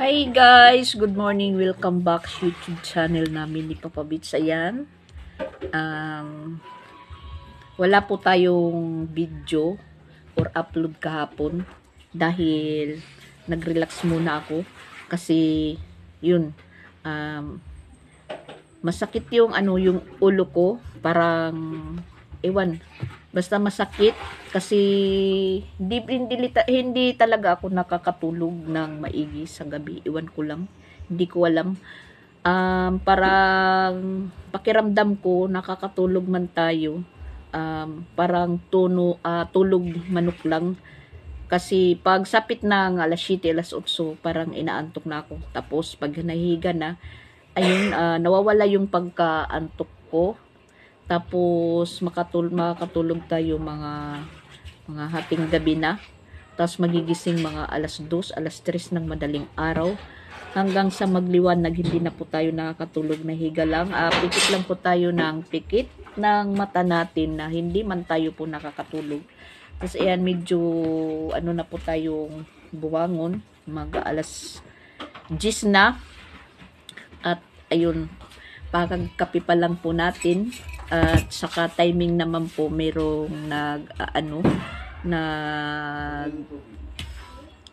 Hi guys! Good morning! Welcome back sa YouTube channel namin ni Papa Bits. Ayan. Wala po tayong video or upload kahapon dahil nag-relax muna ako kasi yun, masakit yung yung ulo ko, parang ewan, basta masakit kasi hindi talaga ako nakakatulog ng maigi sa gabi. Ewan ko lang, hindi ko alam. Parang pakiramdam ko nakakatulog man tayo, parang tulog manok lang. Kasi pag sapit ng alas 7, alas 8, parang inaantok na ako. Tapos pag nahihiga na, ayun, nawawala yung pagkaantok ko. Tapos makatulog tayo mga hating gabi na. Tapos magigising mga alas 2, alas 3 ng madaling araw. Hanggang sa magliwanag, hindi na po tayo nakakatulog, na higa lang. Pikit lang po tayo ng pikit ng mata natin na hindi man tayo po nakakatulog. Tapos ayan, medyo na po tayong buwangon. Mag alas 10 na. At ayun, pagkape pa lang po natin. At saka timing naman po, mayroong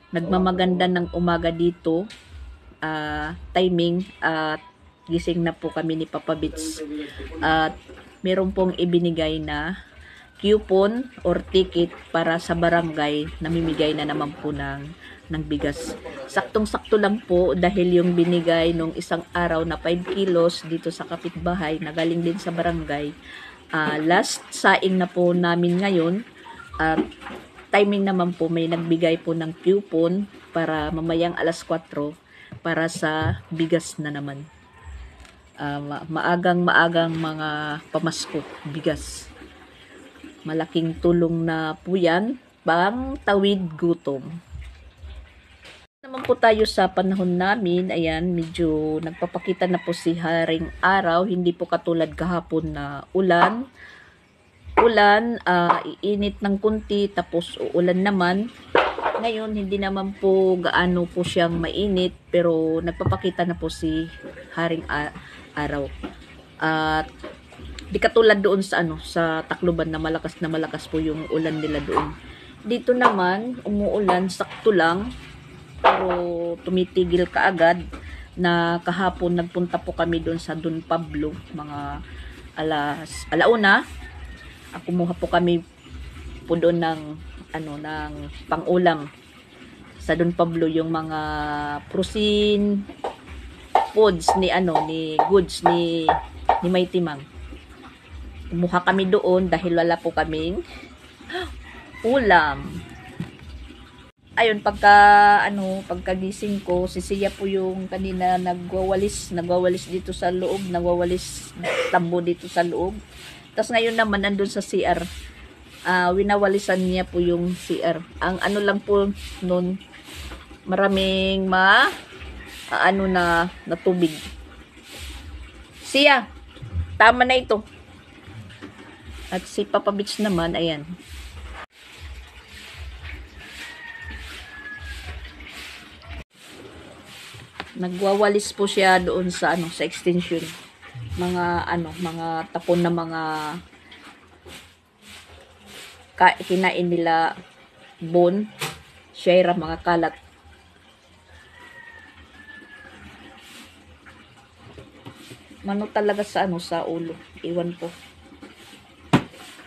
nagmamaganda ng umaga dito. Timing at gising na po kami ni Papa Bits. At meron pong ibinigay na coupon or ticket para sa barangay, namimigay na naman po ng bigas. Saktong-sakto lang po dahil yung binigay nung isang araw na 5 kilos dito sa kapitbahay na galing din sa barangay, last saing na po namin ngayon. At timing naman po, may nagbigay po ng coupon para mamayang alas 4 para sa bigas na naman. Maagang mga pamasko, bigas. Malaking tulong na po yan, pang tawid gutom. Naman po tayo sa panahon namin. Ayan, medyo nagpapakita na po si Haring Araw. Hindi po katulad kahapon na ulan, iinit ng kunti, tapos uulan naman. Ngayon, hindi naman po gaano po siyang mainit, pero nagpapakita na po si Haring Araw. At di katulad doon sa sa Tacloban na malakas po yung ulan nila doon. Dito naman umuulan, sakto lang, pero tumitigil kaagad. Na kahapon nagpunta po kami doon sa Don Pablo, mga alauna. Kumuha po kami po doon ng ng pang-ulam sa Don Pablo, yung mga protein foods ni goods ni Mighty Mang. Kumuha kami doon dahil wala po kaming ulam. Ayun, pagkagising ko, si Sia po yung kanina nagwawalis dito sa loob, nagwawalis tambo dito sa loob. Tapos ngayon naman nandun sa CR, winawalisan niya po yung CR. Ang lang po nun, maraming na tubig. Sia, tama na ito. At si Papa Bits naman, ayan. Nagwawalis po siya doon sa sa extension. Mga tapon na mga kinain nila bone, share, mga kalat. Mano talaga sa sa ulo. Iwan ko.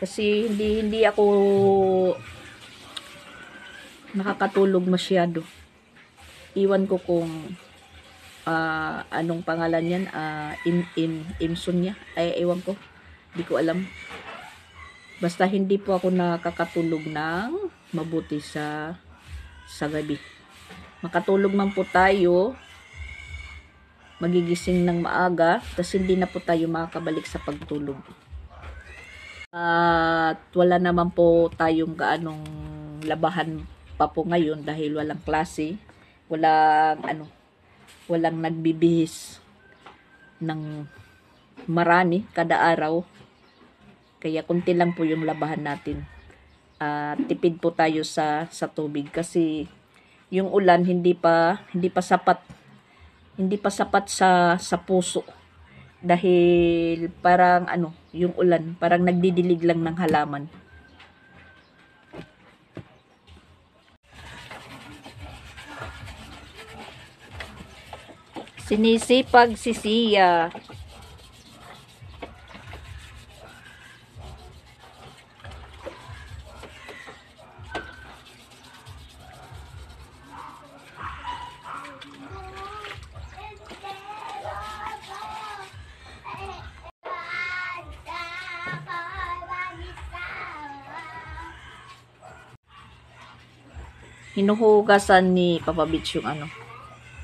Kasi hindi ako nakakatulog masyado. Iwan ko kung anong pangalan yan, insomnia. Iwan ko. Hindi ko alam. Basta hindi po ako nakakatulog ng mabuti sa gabi. Makatulog man po tayo, magigising ng maaga, tapos hindi na po tayo makakabalik sa pagtulog. At wala naman po tayong gaanong labahan pa po ngayon dahil walang klase, walang nagbibihis ng marami kada araw. Kaya kunti lang po yung labahan natin. Tipid po tayo sa tubig kasi yung ulan hindi pa sapat sa puso, dahil parang yung ulan parang nagdidilig lang ng halaman. Sinisipag si Sia. Hinuhugasan ni Papa Beach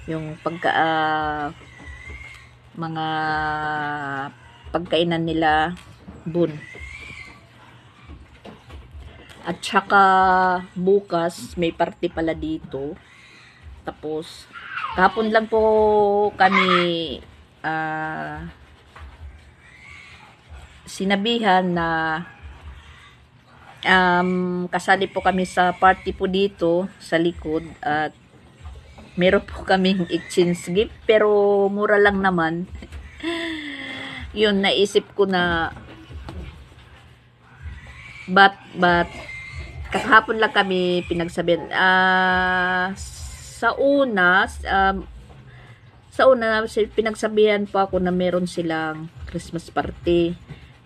yung mga pagkainan nila bun. At saka bukas may party pala dito. Tapos kahapon lang po kami sinabihan na kasali po kami sa party po dito sa likod, at meron po kaming exchange gift, pero mura lang naman. Yun, naisip ko na but kahapon lang kami pinagsabihan. Sa una pinagsabihan po ako na meron silang Christmas party,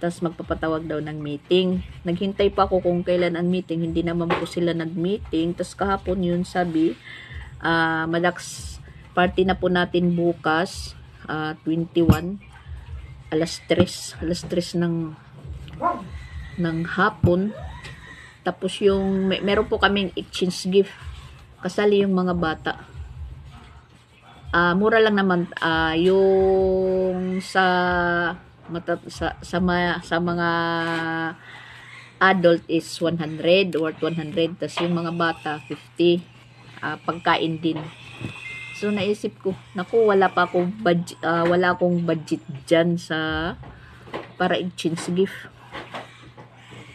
tapos magpapatawag daw ng meeting. Naghintay pa ako kung kailan ang meeting, hindi naman po sila nag-meeting. Tapos kahapon yun sabi, Madax party na po natin bukas, 21, alas 3 ng hapon. Tapos yung meron po kaming exchange gift, kasali yung mga bata. Mura lang naman, yung sa mga adult is 100 or 100, tas yung mga bata 50, pagkain din. So naisip ko, naku, wala akong budget dyan para exchange gift.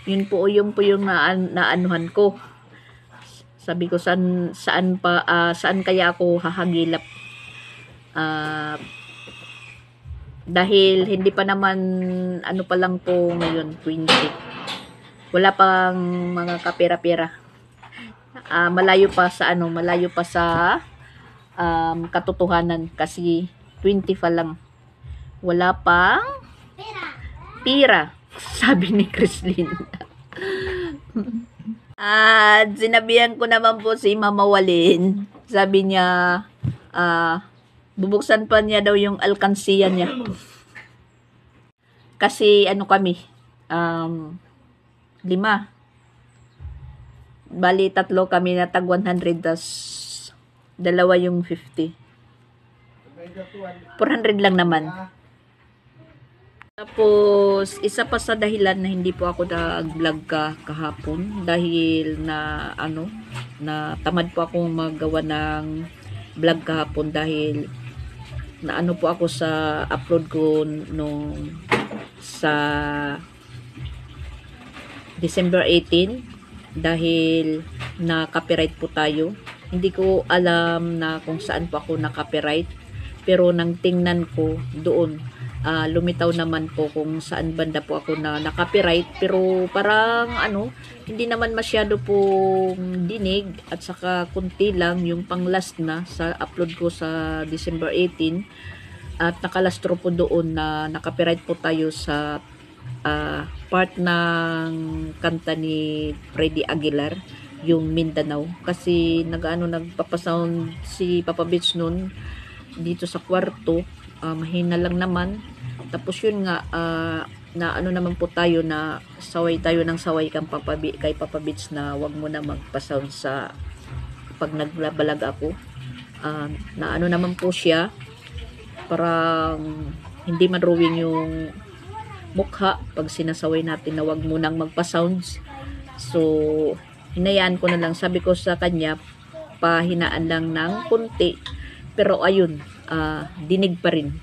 Yun po yung naanuhan ko. Sabi ko, saan kaya ako hahagilap, dahil hindi pa naman pa lang po ngayon 20. Wala pang mga kapera-pera. Malayo pa sa katotohanan, kasi 20 pa lang. Wala pang pira, sabi ni Chrislyn. At sinabihan ko naman po si Mama Walin. Sabi niya, bubuksan pa niya daw yung alkansiya niya. Kasi kami, 5. Bali, 3 kami na tag 100, tas 2 yung 50. 400 lang naman. Tapos, isa pa sa dahilan na hindi po ako nag-vlog kahapon, dahil na tamad po akong magawa ng vlog kahapon, dahil na po ako sa upload ko nung sa December 18, dahil na copyright po tayo. Hindi ko alam na kung saan po ako na copyright, pero nang tingnan ko doon, lumitaw naman po kung saan banda po ako na copyright, pero parang hindi naman masyado pong dinig, at saka kunti lang yung pang last na sa upload ko sa December 18, at nakalastro po doon na copyright po tayo sa part ng kanta ni Freddy Aguilar, yung Mindanao, kasi nagpapasound si Papa Beach nun dito sa kwarto. Mahina lang naman. Tapos yun nga, na naman po tayo, na saway tayo ng saway kay Papa Beach na wag mo na magpa-sound sa pag nagbalag ako. Na naman po siya, parang hindi man drawing yung mukha pag sinasaway natin na wag mo nang magpa-sounds. So hinayaan ko na lang. Sabi ko sa kanya, pahinaan lang ng kunti. Pero ayun, dinig pa rin.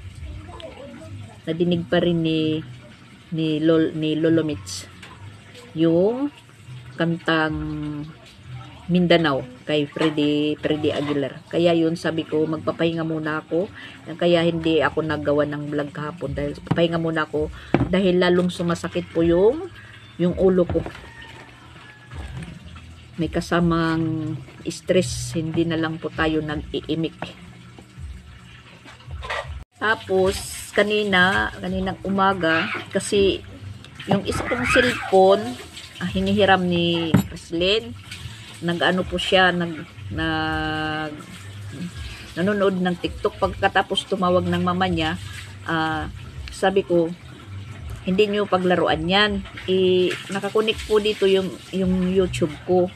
Nadinig pa rin ni Lolo Mitch yung kantang Mindanao kay Freddy Aguilar. Kaya yun sabi ko magpapahinga muna ako. Kaya hindi ako naggawa ng vlog kahapon dahil papahinga muna ako dahil lalong sumasakit po yung ulo ko. May kasamang stress, hindi na lang po tayo nag-iimik. Tapos kaninang umaga kasi yung isa kong cellphone hinihiram ni Preslyn. Nag-ano po siya, nanonood ng TikTok. Pagkatapos tumawag ng mama niya, sabi ko, hindi nyo paglaruan yan. Nakakunik po dito yung YouTube ko.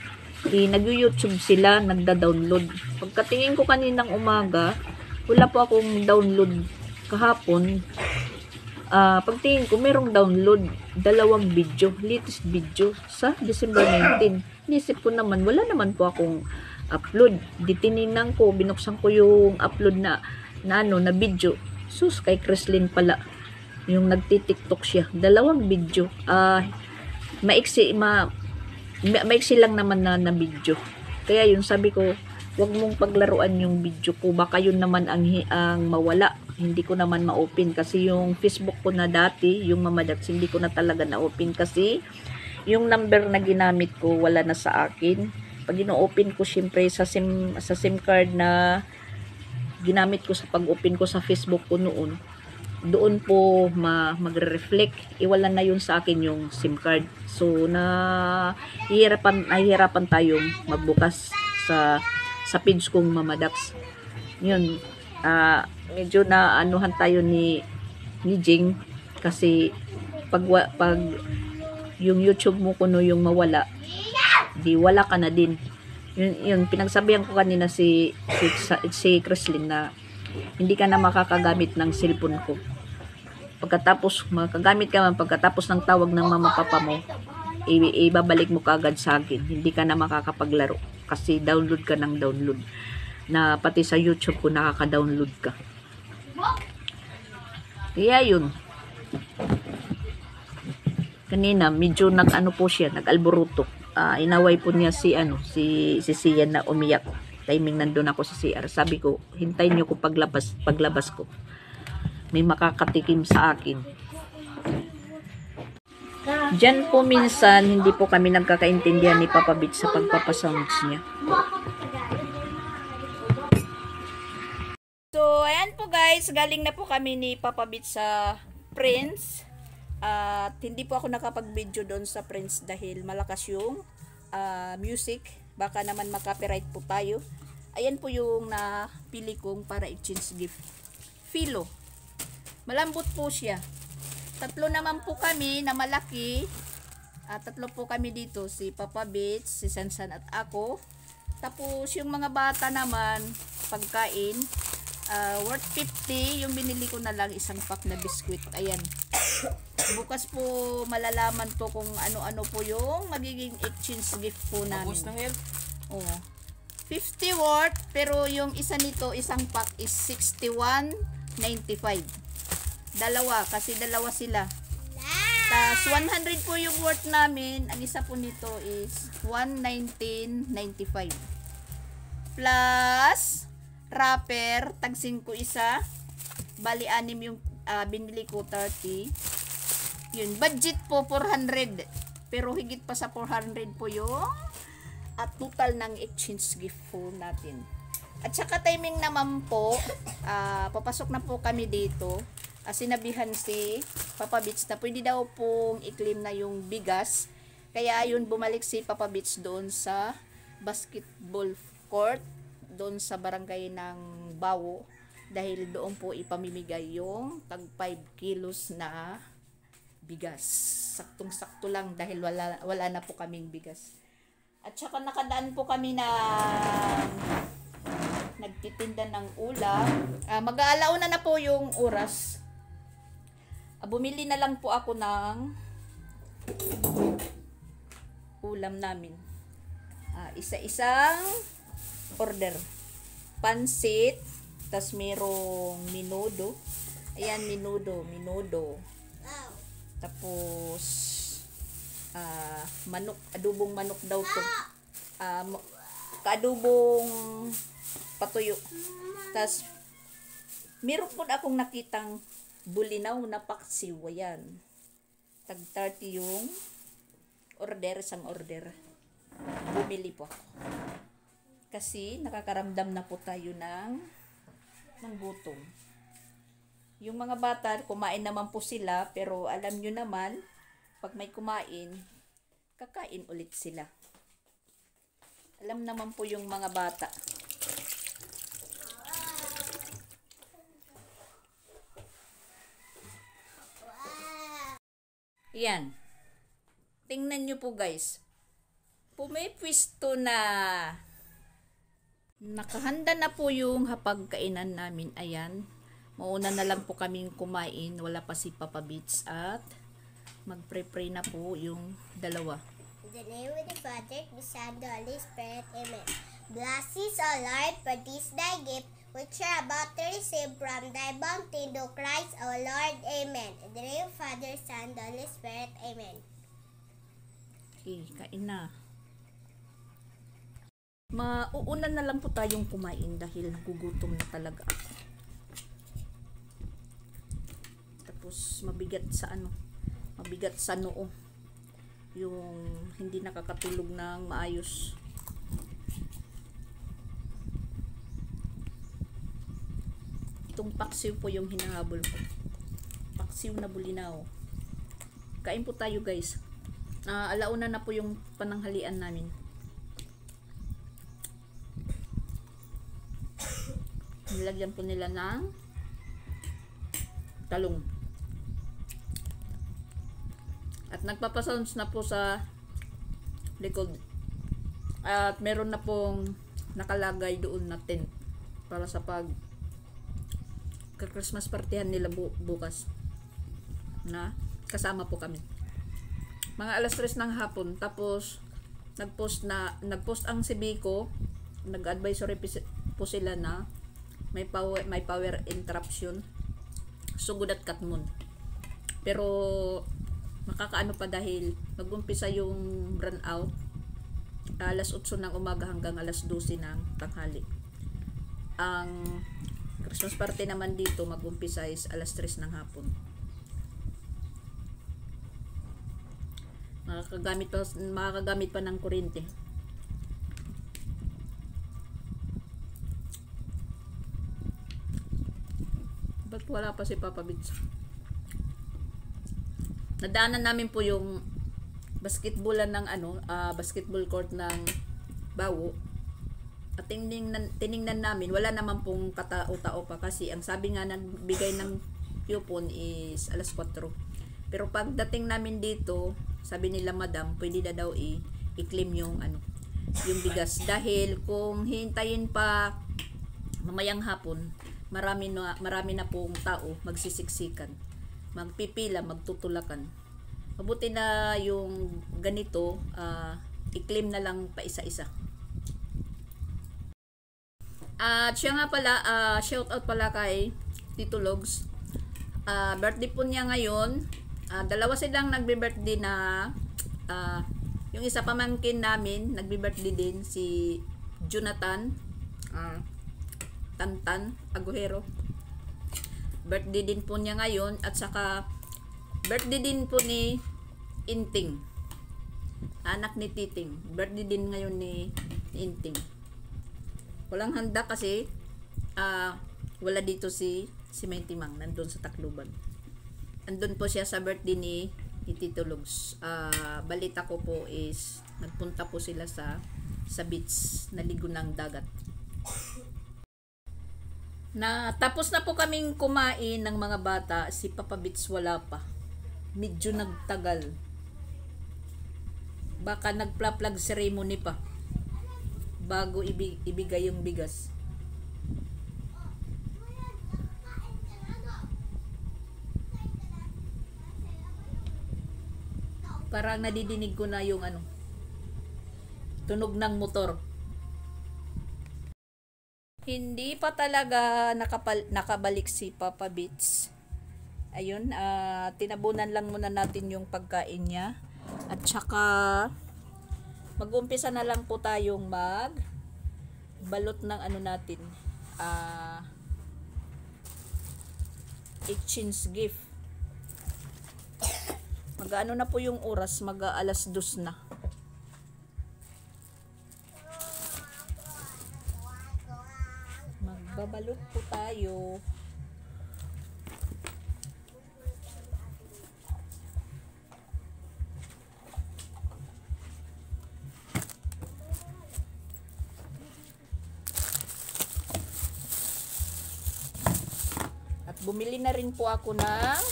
Nag-YouTube sila, nagda-download. Pagkatingin ko kaninang umaga, wala po akong download kahapon. Pagtingin ko, merong download 2 video, latest video sa December 19. Inisip ko naman, wala naman po akong upload. Ditininan ko, binuksan ko yung upload na video. Sus, kay Kreslin pala. Yung nagti-TikTok siya. 2 video. Maiksi lang naman na video. Kaya yun, sabi ko, wag mong paglaruan yung video ko. Baka yun naman ang mawala. Hindi ko naman ma-open. Kasi yung Facebook ko na dati, yung Mama Dax, hindi ko na talaga na-open. Kasi yung number na ginamit ko, wala na sa akin. Pag ino-open ko, syempre, sa SIM card na ginamit ko sa pag-open ko sa Facebook ko noon, doon po magre-reflect. Iwala na yun sa akin yung SIM card. So, nahihirapan tayong magbukas sa page kong Mama Dax. Yun, medyo na anuhan tayo ni Jing kasi pag yung YouTube mo kuno yung mawala, di wala ka na din. Yun pinagsabihan ko kanina si Kreslin na hindi ka na makakagamit ng cellphone ko. Pagkatapos makagamit ka man pagkatapos ng tawag ng mama papa mo, ibabalik mo kaagad sa akin. Hindi ka na makakapaglaro kasi download ka ng download. Na pati sa YouTube ko nakaka-download ka. Kaya yun. Kanina medyo nag-ano po siya, nag-alboruto. Inaway po niya si Sian na umiyak. Timing nandun ako sa CR. Sabi ko, hintayin niyo ko paglabas ko. May makakatikim sa akin. Diyan po minsan hindi po kami nagkakaintindihan ni Papa Beach sa pagpapasounds niya. So, ayan po guys, galing na po kami ni Papa Beach sa Prince. At hindi po ako nakapag-video doon sa Prince dahil malakas yung music. Baka naman makapiright po tayo. Ayan po yung napili kong para exchange gift. Filo. Malambot po siya. 3 naman po kami na malaki. 3 po kami dito. Si Papa Beach, si Sansan at ako. Tapos yung mga bata naman, pagkain. Worth 50. Yung binili ko na lang isang pack na biskwit. Ayan. Bukas po malalaman po kung ano-ano po yung magiging exchange gift po namin. Tapos na health? Oo. 50 worth, pero yung isa nito, isang pack is 61.95. Dalawa, kasi dalawa sila. Tapos 100 po yung worth namin. Ang isa po nito is 119.95. Plus wrapper, tag 5 isa. Bali 6 yung binili ko, 30. Yun, budget po 400. Pero higit pa sa 400 po yung total ng exchange gift po natin. At saka timing naman po, papasok na po kami dito. Sinabihan si Papa Beach na pwede daw pong i-claim na yung bigas. Kaya yun, bumalik si Papa Beach doon sa basketball court, doon sa barangay ng Bawo. Dahil doon po ipamimigay yung tag 5 kilos na bigas. Saktong-sakto lang dahil wala na po kaming bigas. At saka nakadaan po kami na nagtitinda ng ulam. Mag-aalauna na po yung oras. Bumili na lang po ako ng ulam namin. Isa-isang order. Pansit. Tas merong minudo. Ayan, minudo. Tapos manok, adobong manok daw to. kaadubong patuyo. Tas meron po akong nakitang bulinaw na paksiw. Ayan. Tag 30 yung order, isang order. Bumili po ako. Kasi nakakaramdam na po tayo ng gutom. Yung mga bata, kumain naman po sila, pero alam nyo naman, pag may kumain, kakain ulit sila. Alam naman po yung mga bata. Yan. Tingnan nyo po guys. Pumipwisto na. Nakahanda na po yung hapagkainan namin. Ayan. Mauna na lang po kaming kumain. Wala pa si Papa Beats at mag-pray na po yung dalawa. In the name of the Father, the Son, the Holy Spirit. Amen. Blessings, O Lord, for this thy gift, which we are about to receive from thy bounty through Christ, O Lord. Amen. In the name of the Father, Son, the Holy Spirit. Amen. Okay, kain na. Mauunan na lang po tayong kumain dahil nagugutom na talaga ako. Tapos mabigat sa noo. Yung hindi nakakatulog ng maayos. Itong paksiw po yung hinahabol ko. Paksiw na bulinaw. Kain po tayo guys. Alauna na po yung pananghalian namin. Nilagyan po nila ng talong. At nagpapasounds na po sa likod. At meron na pong nakalagay doon na tent para sa Christmas partihan nila bukas. Na kasama po kami. Mga alas 3 ng hapon. Tapos nagpost ang si Biko. Nag-advisory po sila na may power interruption. Sugod at katmon. Pero makakaano pa dahil mag-umpisa yung run out alas 8 ng umaga hanggang alas 12 ng tanghali. Ang Christmas party naman dito mag-umpisa is alas 3 ng hapon. Makakagamit pa ng kuryente. Ba't wala pa si Papa Beats? Nadaanan namin po yung basketballan ng basketball court ng Bawo. At tiningnan namin, wala naman pong katao-tao pa kasi ang sabi nga ng bigay ng coupon is alas 4. Pero pagdating namin dito, sabi nila madam, pwede na daw i-claim yung yung bigas dahil kung hintayin pa mamayang hapon, marami na pong tao magsisiksikan. Magpipila, magtutulakan. Mabuti na yung ganito, i-claim na lang pa isa-isa. At siya nga pala, shout out pala kay Tito Logs. Birthday po niya ngayon. Dalawa silang nagbe-birthday na, yung isa pamangkin namin, nagbe-birthday din si Jonathan Tantan Aguero. Birthday din po niya ngayon at saka birthday din po ni Inting, anak ni Titing. Birthday din ngayon ni Inting. Walang handa kasi wala dito si Mentimang, nandun sa Tacloban. Andun po siya sa birthday ni Tito Lugs. Balita ko po is nagpunta po sila sa beach, naligo ng dagat. Tapos na po kaming kumain ng mga bata. Si Papa Beats wala pa. Medyo nagtagal. Baka nagpla-plug ceremony pa bago ibigay yung bigas. Parang nadidinig ko na yung tunog ng motor. Hindi pa talaga nakabalik si Papa Beats. Ayun, tinabunan lang muna natin yung pagkain niya. At saka mag-umpisa na lang po tayong balot ng ano natin, exchange gift. Mag-ano na po yung oras, mag-alas 2 na. Magbabalot po tayo. At bumili na rin po ako ng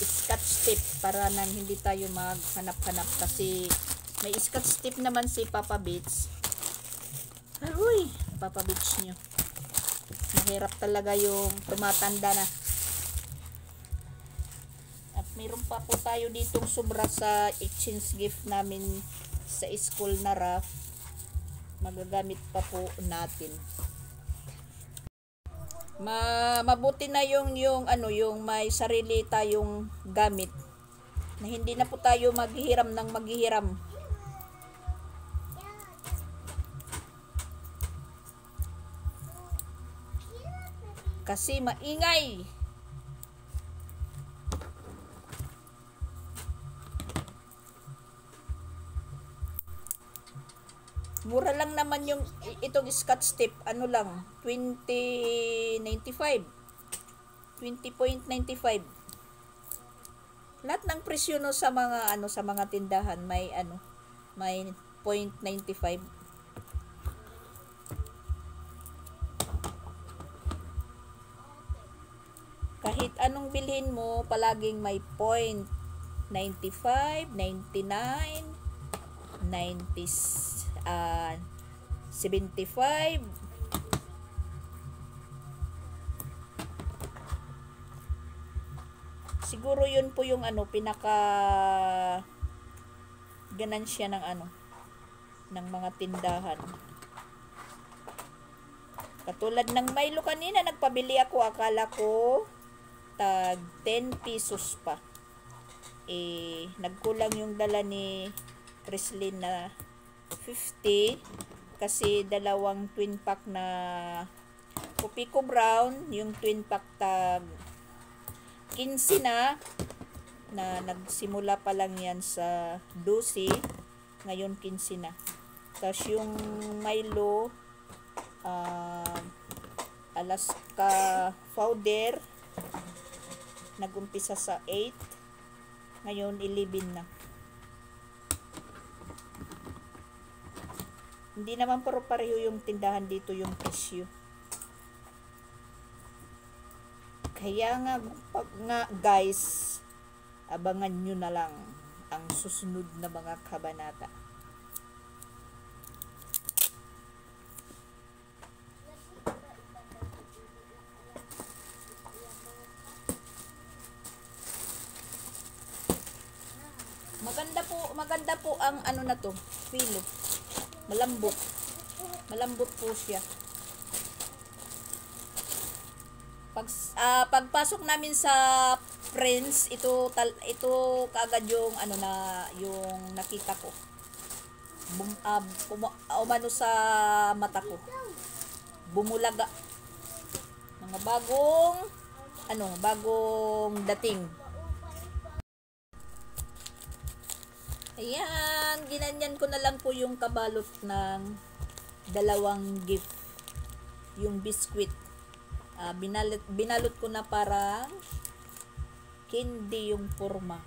scotch tape para nang hindi tayo maghanap-hanap kasi may scotch tape naman si Papa Beach. Aroy, Papa Beach nyo. Mahirap talaga yung tumatanda na. At mayroon pa po tayo ditong sobra sa exchange gift namin sa school na raft. Magagamit pa po natin. Mabuti na yung may sarili tayong gamit na hindi na po tayo maghihiram ng maghihiram. Kasi maingay. Mura lang naman yung itong scotch tape. Ano lang, 20.95. 20.95. Lahat ng presyo no sa mga tindahan may may 0.95. Kahit anong bilhin mo, palaging may 0.95, 99, 75. Siguro yun po yung pinaka ganansya ng mga tindahan. Katulad ng Milo kanina, nagpabili ako, akala ko tag 10 pesos pa. Nagkulang yung dala ni Creslin na 50 kasi dalawang twin pack na Copico Brown, yung twin pack tag 15 na nagsimula pa lang yan sa 12, ngayon 15 na. Tapos yung Milo Alaska powder nagumpisa sa 8, ngayon 11 na. Hindi naman pareho yung tindahan dito yung presyo. Kaya nga guys, abangan nyo na lang ang susunod na mga kabanata. Maganda po ang na to, filo. Malambot po siya. Pagpasok namin sa Friends, ito kaagad yung yung nakita ko. Umano sa mata ko. Bumulaga. Mga bagong dating. Ayan, ginanyan ko na lang po yung kabalot ng dalawang gift. Yung biskwit. Binalot ko na parang candy yung forma.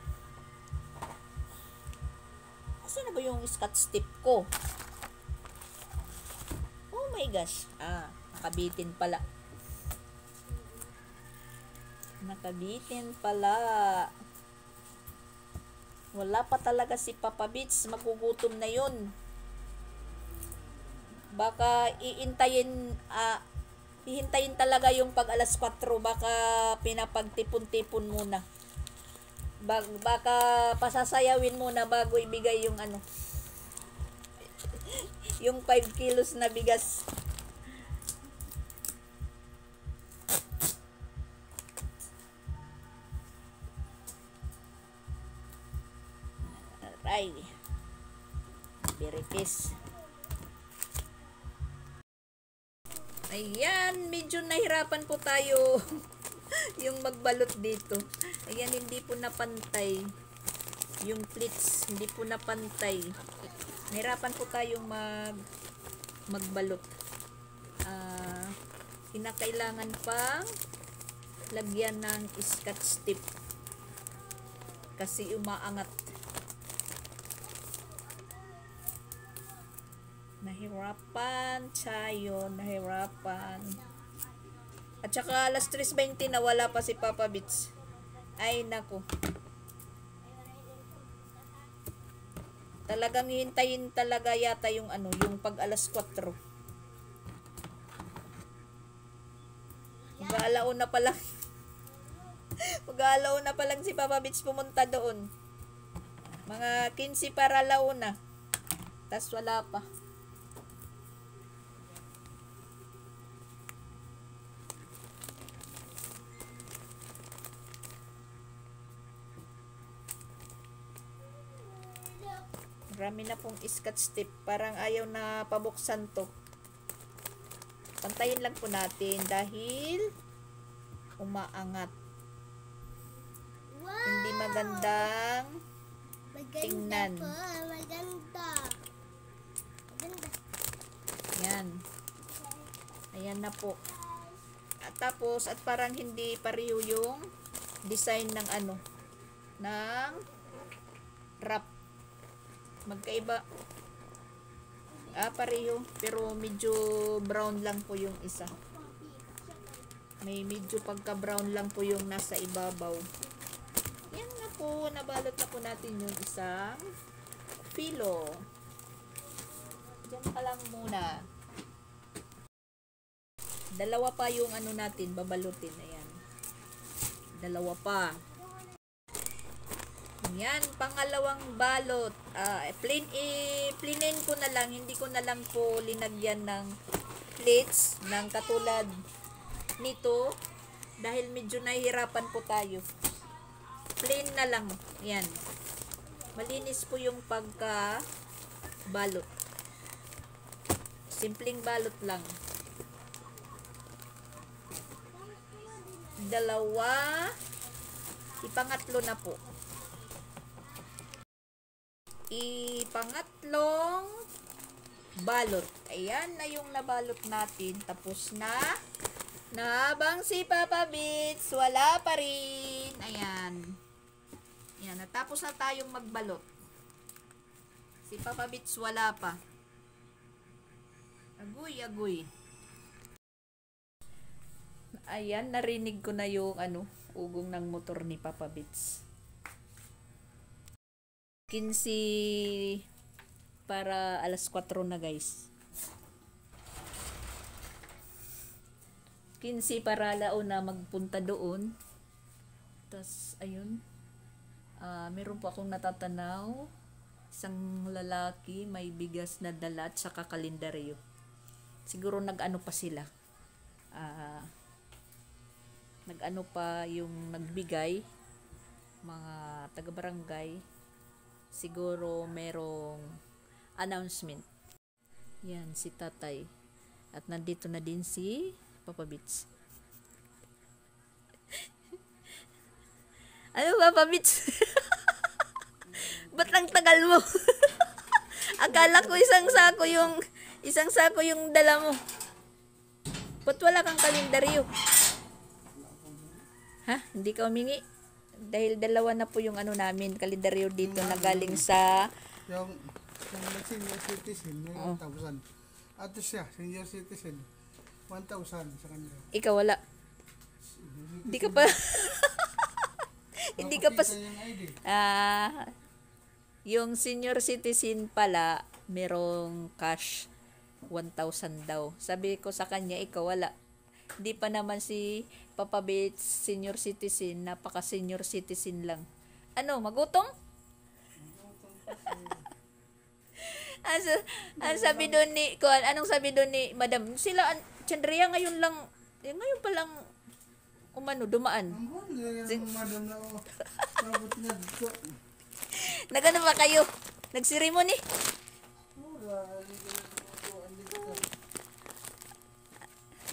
Kasi na ba yung scotch tape ko? Oh my gosh. Nakabitin pala. Wala pa talaga si Papa Beach. Magugutom na yun. Baka hihintayin talaga yung pag alas 4. Baka pinapagtipon-tipon muna. Baka pasasayawin muna bago ibigay yung yung 5 kilos na bigas. Aray. Biritis. Ayan, medyo nahirapan po tayo yung magbalot dito. Ayan, hindi po napantay. Yung pleats, hindi po napantay. Nahirapan po tayong magbalot. Kinakailangan pang lagyan ng scotch tape. Kasi umaangat. Nahirapan tayo, nahirapan. At saka alas 3:20 na wala pa si Papa Bits. Ay nako. Talagang hintayin talaga yata yung yung pag alas 4. Mag-aalauna pa lang. Mag-aalauna pa lang si Papa Bits pumunta doon. Mga 15 para alauna. Tas wala pa. Marami na pong scotch tape. Parang ayaw na pabuksan to. Pantayin lang po natin dahil umaangat. Wow! Hindi magandang tingnan. Po, maganda. Maganda. Yan. Ayan na po. At tapos, at parang hindi pareho yung design ng ng wrap. Magkaiba. Pareho. Pero medyo brown lang po yung isa. May medyo pagka-brown lang po yung nasa ibabaw. Yan na po. Nabalot na po natin yung isang filo. Diyan ka lang muna. Dalawa pa yung natin. Babalutin. Ayan. Dalawa pa. Yan, pangalawang balot. Plinin ko na lang, hindi ko na lang po linagyan ng plates ng katulad nito dahil medyo nahihirapan po tayo. Plain na lang. Yan. Malinis po yung pagka balot. Simpleng balot lang. Dalawa. Ipangatlo na po. Ipangatlong balot. Ayan na yung nabalot natin. Tapos na. Na habang si Papa Bits wala pa rin. Ayan. Ayan. Natapos na tayong magbalot. Si Papa Bits wala pa. Agoy, agoy. Ayan. Narinig ko na yung ugong ng motor ni Papa Bits. 15 para alas 4 na guys. 15 para alauna magpunta doon. Tapos ayun. Meron po akong natatanaw. Isang lalaki may bigas na dala at saka kalendaryo. Siguro nag-ano pa sila. Nag-ano pa yung nagbigay. Mga taga-barangay. Siguro merong announcement. Yan, si tatay. At nandito na din si Papa Bits. Ano Papa Bits? Ba't ang tagal mo? Akala ko isang sako yung dala mo. Ba't wala kang kalendaryo? Ha? Hindi ka humingi? Dahil dalawa na po yung namin, kalendaryo dito na galing sa yung senior citizen, yung 1,000. Ato siya, senior citizen, 1,000 sa kanya. Ikaw wala. Hindi ka pa hindi ka pa yung senior citizen pala merong cash 1,000 daw. Sabi ko sa kanya, ikaw wala. Hindi pa naman si Papa Bits senior citizen, napaka senior citizen lang. Magutom? Anong sabi doon ni Madam? Sila Chandria ngayon pa lang dumaan. Nagano ba kayo? Nagseremony?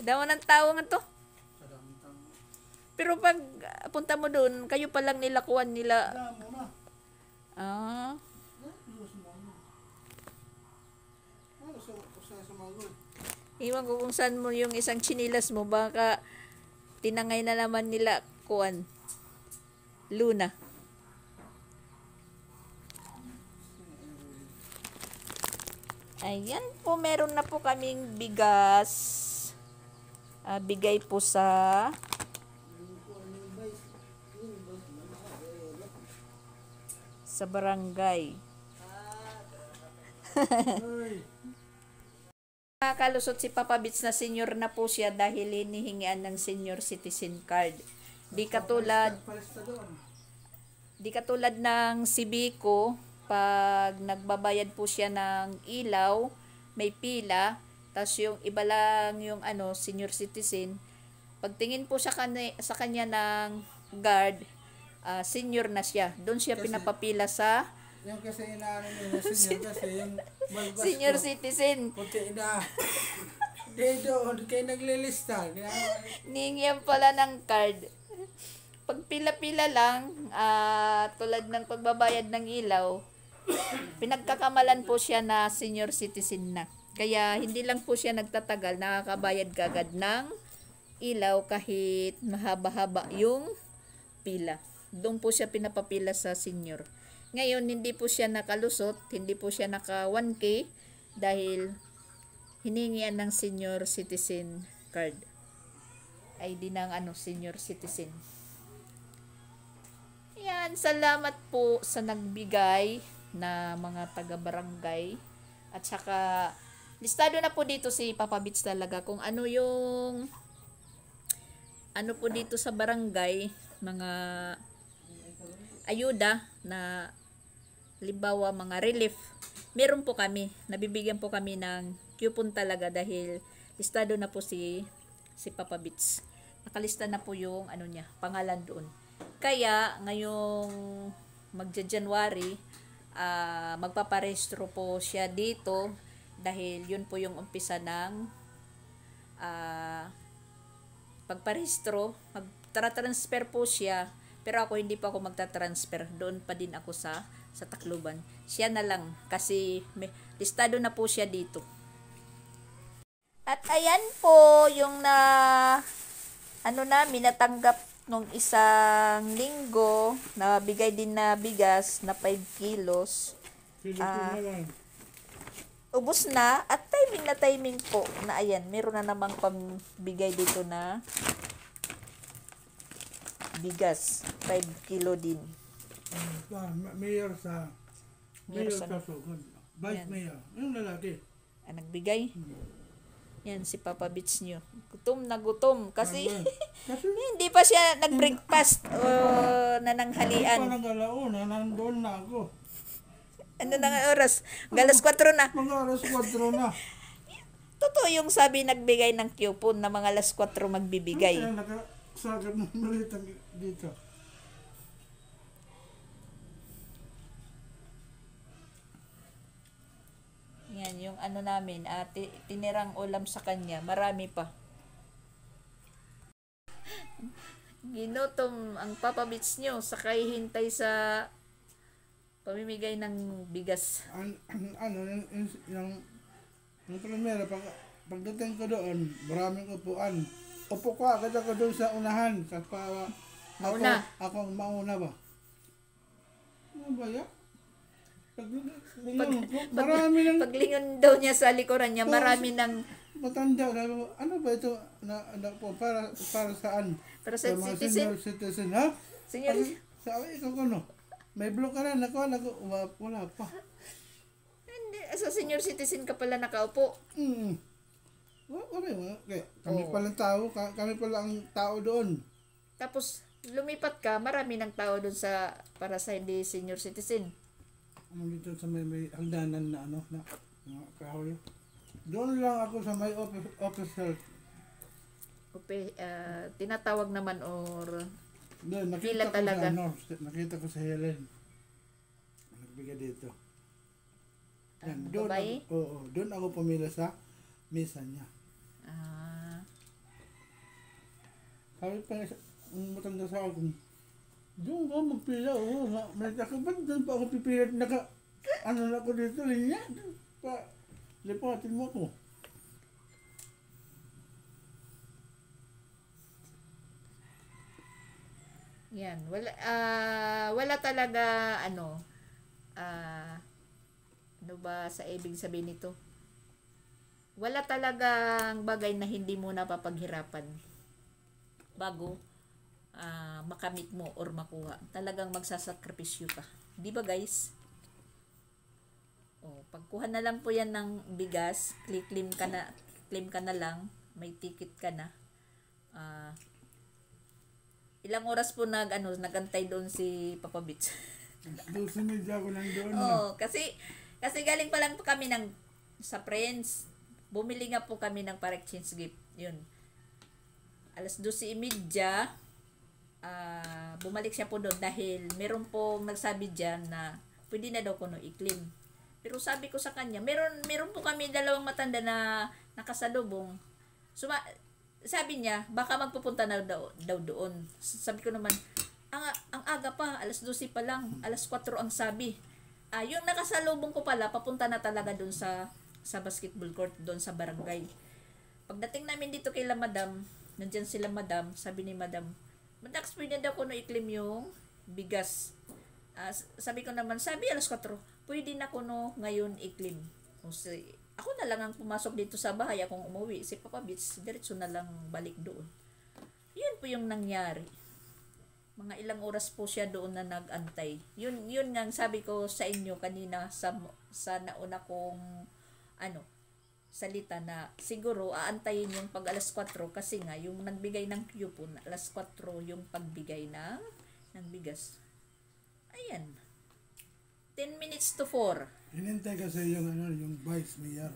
Damo ng tao nga to. Kadaming tao. Pero pag punta mo doon, kayo pa lang nila kuwan nila. Damo na. Ah, Diyos mo. Ano sa sumagod? iwan ko kung saan mo yung isang chinilas mo. Baka tinangay na naman nila kuwan. Luna. Ayan po, meron na po kaming bigas. Bigay po sa barangay. Ay. Nakakalusot si Papa Bits na senior na po siya dahil hinihingian ng senior citizen card. Di katulad Palista doon. Di katulad ng si Biko, pag nagbabayad po siya ng ilaw, may pila, tapos yung iba lang yung senior citizen, pagtingin po sa kanya ng guard, senior na siya. Doon siya Kasi- pinapapila sa Yung kasi inaano nila senior kasi yung malbas senior ko. citizen. Puti na. Di doon, kayo naglilista. Kaya, Ningyan pala ng card. Pag pila-pila lang, tulad ng pagbabayad ng ilaw, pinagkakamalan po siya na senior citizen na. Kaya hindi lang po siya nagtatagal, nakakabayad kagad ng ilaw kahit mahaba-haba yung pila. Doon po siya pinapapila sa senior. Ngayon, hindi po siya nakalusot, hindi po siya naka 1K dahil hiningian ng senior citizen card. ID ng senior citizen. Yan, salamat po sa nagbigay na mga taga-barangay. At saka, listado na po dito si Papa Bits talaga kung ano yung po dito sa barangay, mga ayuda na halimbawa mga relief. Meron po kami, nabibigyan po kami ng coupon talaga dahil listado na po si Papa Bits. Nakalista na po yung niya, pangalan doon. Kaya ngayong magja-January, magpaparehistro po siya dito dahil yun po yung umpisa ng pagparehistro. Magtra-transfer po siya, pero ako hindi pa ako magta-transfer. Doon pa din ako sa Tacloban. Siya na lang kasi may listado na po siya dito. At ayan po yung namin natanggap nung isang linggo na bigay din na bigas na 5 kilos. Pilipin na lang. Ubus na at timing po na ayan, meron na namang pambigay dito na bigas. 5 kilo din. Mayor sa Mayor Mayor sa- Kasugod. Vice Yan. Mayor. Yung lalaki. Nagbigay. Yan si Papa Bits nyo. Gutom na gutom kasi Kasi hindi pa siya nag-breakfast o pa nananghalian. nag-alauna, nandun na ako. Ano na nga oras? Galas 4 na. Mga alas 4 na. Totoo yung sabi nagbigay ng coupon na mga alas 4 magbibigay. Kaya nakasagad ng malita dito. Yan, yung namin, tinirang ulam sa kanya, marami pa. Ginutom ang Papa Bits nyo, sakay hintay sa pamimigay ng bigas. Yung primera, pagdating ko doon, maraming upuan. Upo ko agad ako doon sa unahan. Mauna. Ako ang mauna ba? Ano ba yan? Paglingon ko, marami ng Paglingon daw niya sa likuran niya, marami ng matanda. Ano ba ito? Para saan? para sa mga citizen. senior citizen, ha? Senior, Sabi ko ano? May block ka na, wala pa. hindi, sa senior citizen ka pala nakaupo. Wala. Kami Oo. palang tao, kami pala ang tao doon. Tapos lumipat ka, marami ng tao doon para sa hindi senior citizen. Dito sa may hagdanan na na mga kahoy. Doon lang ako sa may officer. Tinatawag naman or Doon, Pila nakita ko talaga. nakita ko sa Helen. Nagbigay dito. Yan, doon babae? doon ako pumila sa mesa niya. Sabi pa matanda sa akin, doon ka magpila, oo nga. May ba't doon pa ako pipila, ano na ako dito, linya, doon pa, lipatin mo ako. Yan, wala talaga ano ba sa ibig sabihin nito? Wala talagang bagay na hindi mo napapaghirapan bago makamit mo or makuha. Talagang magsasakripisyo ka. Di ba guys? Oh, pagkuha na lang po yan ng bigas, claim ka na lang, may ticket ka na. Ilang oras po nagantay doon si Papa Bits. 12 media ako lang doon. Oo, kasi galing pa lang po kami sa friends. Bumili nga po kami ng para-exchange gift. Yun. Alas 12:30, bumalik siya po doon dahil meron pong nagsabi diyan na pwede na daw kuno i-claim. Pero sabi ko sa kanya, meron po kami dalawang matanda na nakasalubong. Sabi niya, baka magpupunta na daw doon. Sabi ko naman, ang aga pa, alas 12 pa lang, alas 4 ang sabi. Yung nakasalubong ko pala, papunta na talaga doon sa basketball court, doon sa barangay. Pagdating namin dito kay la madam, nandyan sila madam, sabi ni madam, Madax, pwede daw ko no i-claim yung bigas. Sabi ko naman, sabi alas 4, pwede na ko no ngayon i-claim. Ako na lang ang pumasok dito sa bahay, akong umuwi. Si Papa Bits, diretso na lang balik doon. Yun po yung nangyari. Mga ilang oras po siya doon na nag-antay. Yun nga sabi ko sa inyo kanina sa nauna kong salita na siguro aantayin yung pag alas 4 kasi nga yung nagbigay ng coupon alas 4 yung pagbigay ng bigas. Ayan. 10 minutes to 4. Hinintay kasi yung vice mayor.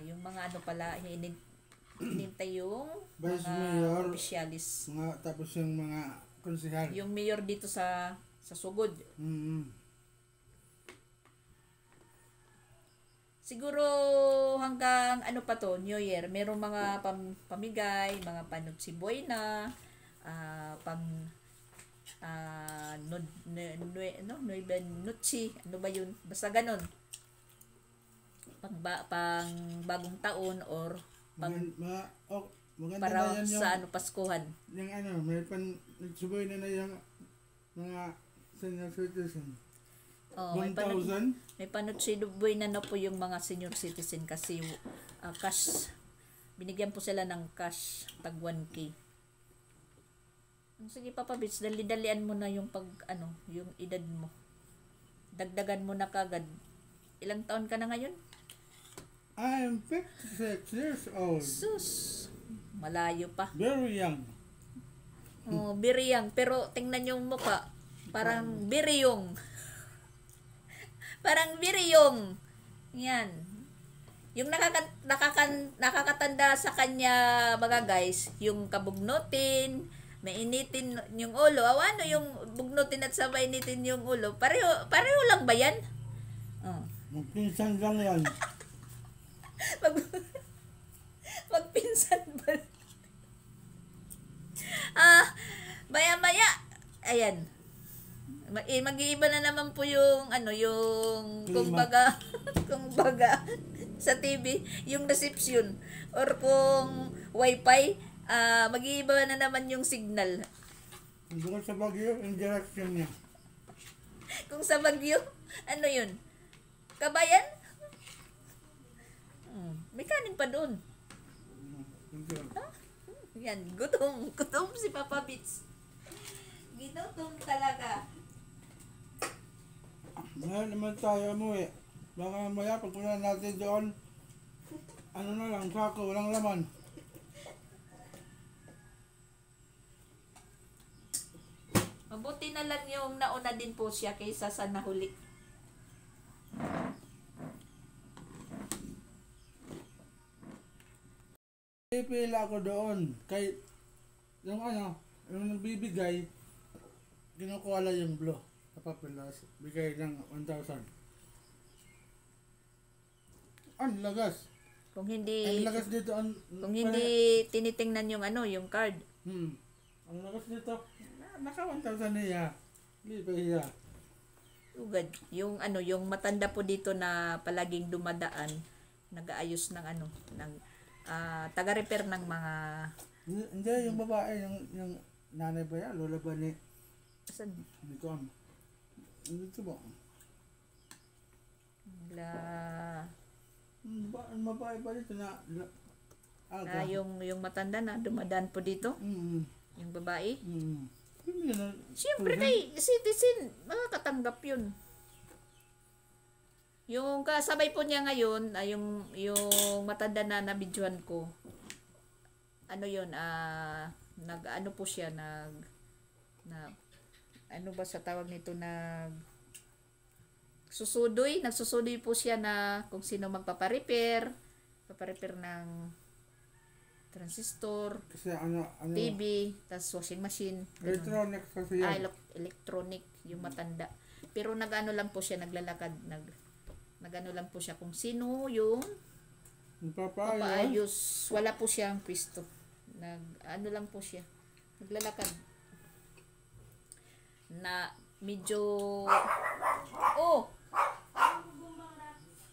Yung mga pala, hinintay yung Vice mga mayor, opisyalis. tapos yung mga konsehal. Yung mayor dito sa Sugod. Siguro hanggang pa to, New Year, merong mga pamigay, mga panutsi buena, nutsi, ano ba yun? Basta ganun. Pang bagong taon or maganda para na yan sa Paskuhan. Yung may nagsubay na yung mga senior citizen. May 1,000? May panutsi buena na po yung mga senior citizen kasi cash. Binigyan po sila ng cash tag 1K. Sige Papa Bits, dali-dalian mo na yung yung edad mo. Dagdagan mo na kagad. Ilang taon ka na ngayon? I'm 56 years old. Sus, malayo pa. Very young. Very young. Pero tingnan yung mukha. Parang very young. Parang very young. Yan. Yung nakakatanda sa kanya mga guys, yung kabugnutin, mainitin yung ulo. Ano yung bugnutin at sa mainitin yung ulo? Pareho lang ba yan? Magpinsan lang yan. Magpinsan ba? Maya-maya. Ayan. Mag-iiba na naman po yung kung baga sa TV, yung reception or kung wifi, mag-iiba na naman yung signal. Kung sa Baguio, yung direction niya. Kung sa Baguio, ano yun? Kabayan? May kanin pa doon. Yan, gutom si Papa Bits. Ginutom talaga. Ngayon naman tayo umuwi. Baka maya pagpunta natin doon, na lang, sako, walang laman. Mabuti na lang yung nauna din po siya kaysa sa nahuli. Pipila ako doon. Kay, yung nagbibigay, kinukuha lang yung blue. Napapilas, bigay ng 1,000. Ang lagas. Kung hindi Ang lagas dito. kung hindi tinitingnan yung yung card. Ang lakas dito, naka 1,000 niya. Hindi pa iya. Ugad. Yung yung matanda po dito na palaging dumadaan, nag-aayos ng ng taga-repair ng mga Hindi, yung babae, yung nanay ba yan? Lola ba ni? saan? Hindi ko alam. Dito ba? Babae ba dito na aga? Yung matanda na dumadaan po dito, yung babae. Siyempre kay citizen, makakatanggap yun. Yung kasabay po niya ngayon, yung matanda na nabidyohan ko, po siya, ba sa tawag nito, nagsusudoy po siya na kung sino paparepair ng transistor, Kasi TV, tas washing machine, ganun. electronic kasi yan. Electronic, yung matanda. Pero lang po siya, naglalakad, nagano lang po siya kung sino yung Papaayos. papaayos. Wala po siyang pwesto. Lang po siya, naglalakad. Na medyo,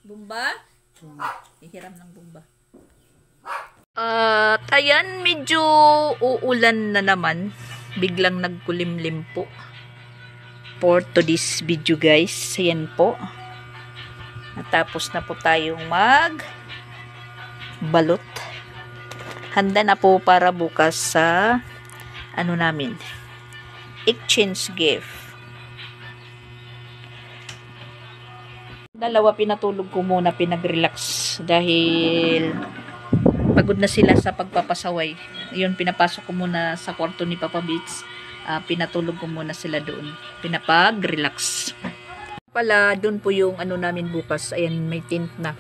bumba? Ihiram ng bumba. At ayan, medyo uulan na naman. Biglang nagkulimlim po. For today's video guys. Ayan po. Natapos na po tayong balot. Handa na po para bukas sa namin. Exchange gift. Dalawa pinatulog ko muna, pinag-relax dahil pagod na sila sa pagpapasaway. Yun, pinapasok ko muna sa kwarto ni Papa Beats. Pinatulog ko muna sila doon. Pinapag-relax. Pala, doon po yung namin bukas. Ayan, may tent na.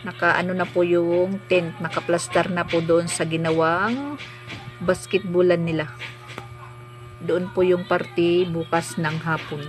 Naka na po yung tent. Naka-plaster na po doon sa ginawang basketballan nila. Doon po yung party bukas ng hapon.